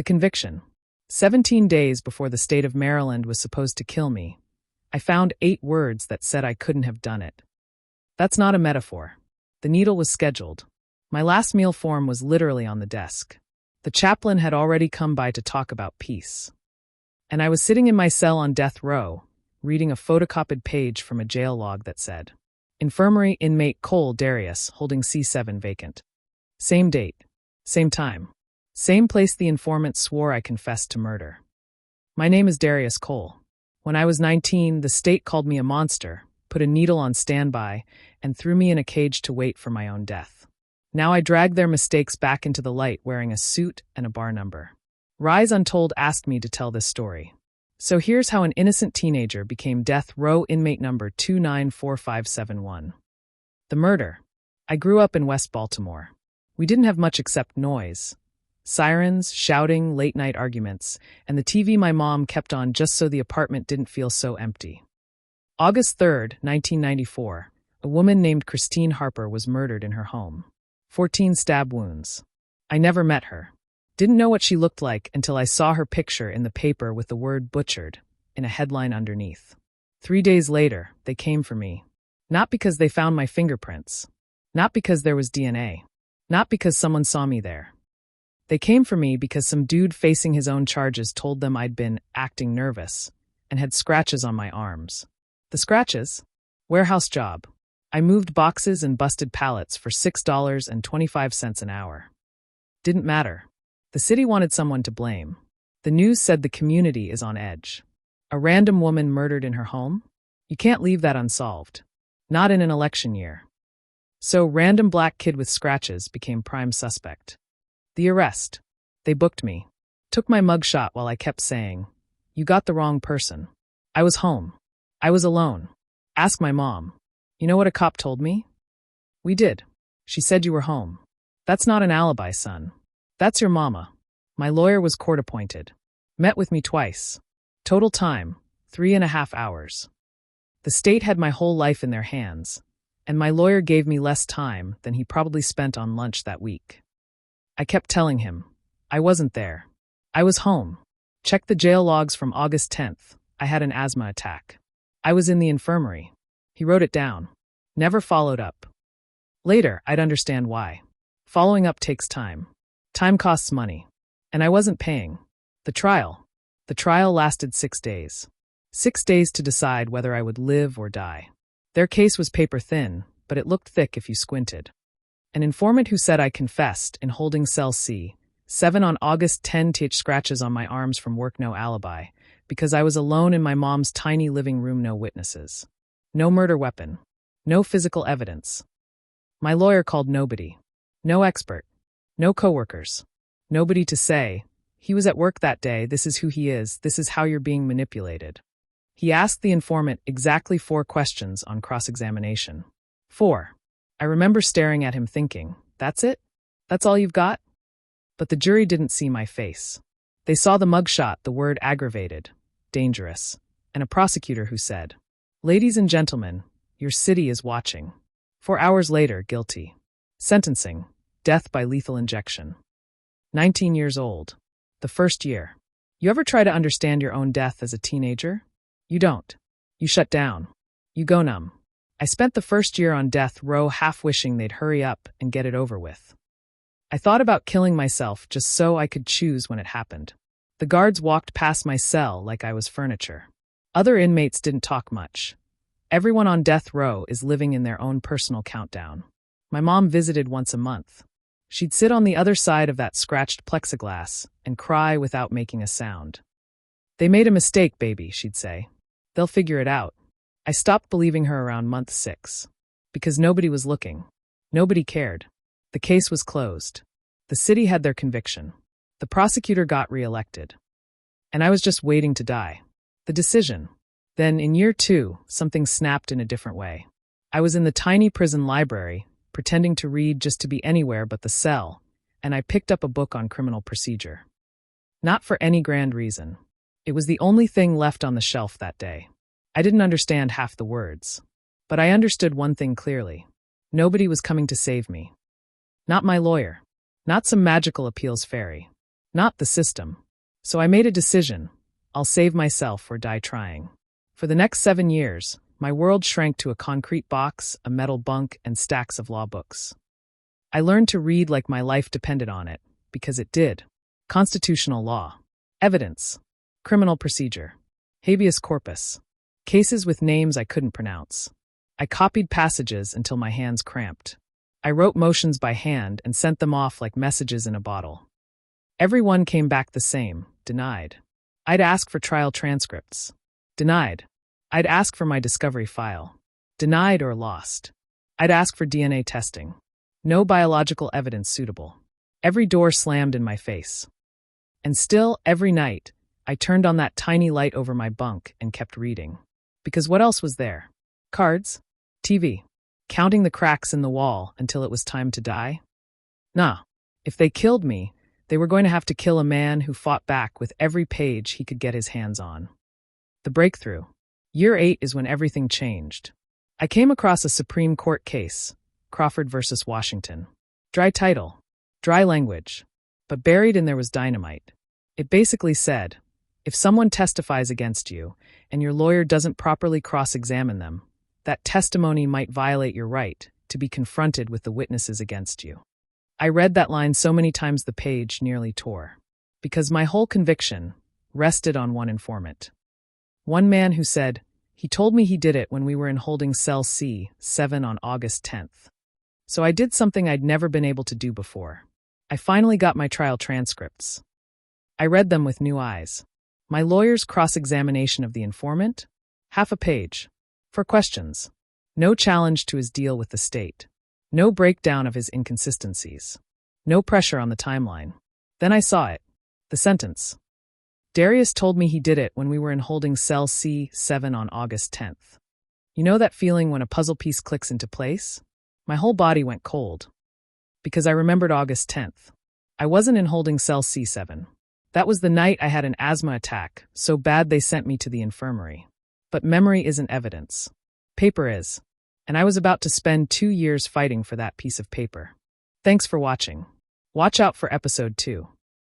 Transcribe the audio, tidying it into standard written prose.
The conviction. 17 days before the state of Maryland was supposed to kill me, I found 8 words that said I couldn't have done it. That's not a metaphor. The needle was scheduled. My last meal form was literally on the desk. The chaplain had already come by to talk about peace. And I was sitting in my cell on death row, reading a photocopied page from a jail log that said, Infirmary Inmate Cole Darius, holding C7 vacant. Same date. Same time. Same place the informant swore I confessed to murder. My name is Darius Cole. When I was 19, the state called me a monster, put a needle on standby, and threw me in a cage to wait for my own death. Now I drag their mistakes back into the light wearing a suit and a bar number. Rise Untold asked me to tell this story. So here's how an innocent teenager became death row inmate number 294571. The murder. I grew up in West Baltimore. We didn't have much except noise. Sirens, shouting, late-night arguments, and the TV my mom kept on just so the apartment didn't feel so empty. August 3rd, 1994, a woman named Christine Harper was murdered in her home. 14 stab wounds. I never met her. Didn't know what she looked like until I saw her picture in the paper with the word butchered in a headline underneath. 3 days later, they came for me. Not because they found my fingerprints. Not because there was DNA. Not because someone saw me there. They came for me because some dude facing his own charges told them I'd been acting nervous and had scratches on my arms. The scratches? Warehouse job. I moved boxes and busted pallets for $6.25 an hour. Didn't matter. The city wanted someone to blame. The news said the community is on edge. A random woman murdered in her home? You can't leave that unsolved. Not in an election year. So random black kid with scratches became prime suspect. The arrest. They booked me. Took my mugshot while I kept saying, "You got the wrong person." I was home. I was alone. Ask my mom. You know what a cop told me? We did. She said you were home. That's not an alibi, son. That's your mama. My lawyer was court-appointed. Met with me twice. Total time, 3.5 hours. The state had my whole life in their hands, and my lawyer gave me less time than he probably spent on lunch that week. I kept telling him, I wasn't there. I was home. Check the jail logs from August 10th. I had an asthma attack. I was in the infirmary. He wrote it down. Never followed up. Later, I'd understand why. Following up takes time. Time costs money. And I wasn't paying. The trial lasted 6 days. 6 days to decide whether I would live or die. Their case was paper thin, but it looked thick if you squinted. An informant who said I confessed in holding cell C7 on August 10th scratches on my arms from work, no alibi, because I was alone in my mom's tiny living room, no witnesses. No murder weapon. No physical evidence. My lawyer called nobody. No expert. No coworkers. Nobody to say, he was at work that day, this is who he is, this is how you're being manipulated. He asked the informant exactly 4 questions on cross-examination. 4. I remember staring at him thinking, that's it? That's all you've got? But the jury didn't see my face. They saw the mugshot, the word aggravated, dangerous, and a prosecutor who said, "Ladies and gentlemen, your city is watching." 4 hours later, guilty. Sentencing, death by lethal injection. 19 years old. The first year. You ever try to understand your own death as a teenager? You don't. You shut down. You go numb. I spent the first year on death row half wishing they'd hurry up and get it over with. I thought about killing myself just so I could choose when it happened. The guards walked past my cell like I was furniture. Other inmates didn't talk much. Everyone on death row is living in their own personal countdown. My mom visited once a month. She'd sit on the other side of that scratched plexiglass and cry without making a sound. "They made a mistake, baby," she'd say. "They'll figure it out." I stopped believing her around month 6. Because nobody was looking. Nobody cared. The case was closed. The city had their conviction. The prosecutor got reelected. And I was just waiting to die. The decision. Then, in year 2, something snapped in a different way. I was in the tiny prison library, pretending to read just to be anywhere but the cell, and I picked up a book on criminal procedure. Not for any grand reason. It was the only thing left on the shelf that day. I didn't understand half the words. But I understood one thing clearly. Nobody was coming to save me. Not my lawyer. Not some magical appeals fairy. not the system. So I made a decision. I'll save myself or die trying. For the next 7 years, my world shrank to a concrete box, a metal bunk, and stacks of law books. I learned to read like my life depended on it, because it did. Constitutional law, evidence, criminal procedure, habeas corpus, cases with names I couldn't pronounce. I copied passages until my hands cramped. I wrote motions by hand and sent them off like messages in a bottle. Every one came back the same, denied. I'd ask for trial transcripts. Denied. I'd ask for my discovery file. Denied or lost. I'd ask for DNA testing. No biological evidence suitable. Every door slammed in my face. And still, every night, I turned on that tiny light over my bunk and kept reading. Because what else was there? Cards? TV? Counting the cracks in the wall until it was time to die? Nah. If they killed me, they were going to have to kill a man who fought back with every page he could get his hands on. The breakthrough. Year 8 is when everything changed. I came across a Supreme Court case, Crawford versus Washington. Dry title, dry language, but buried in there was dynamite. It basically said, if someone testifies against you and your lawyer doesn't properly cross-examine them, that testimony might violate your right to be confronted with the witnesses against you. I read that line so many times the page nearly tore, because my whole conviction rested on one informant. One man who said, he told me he did it when we were in holding cell C7 on August 10th. So I did something I'd never been able to do before. I finally got my trial transcripts. I read them with new eyes. My lawyer's cross-examination of the informant? Half a page. 4 questions. No challenge to his deal with the state. No breakdown of his inconsistencies. No pressure on the timeline. Then I saw it. The sentence. Darius told me he did it when we were in holding cell C7 on August 10th. You know that feeling when a puzzle piece clicks into place? My whole body went cold. Because I remembered August 10th. I wasn't in holding cell C7. That was the night I had an asthma attack, so bad they sent me to the infirmary. But memory isn't evidence. Paper is. And I was about to spend 2 years fighting for that piece of paper. Thanks for watching. Watch out for episode 2.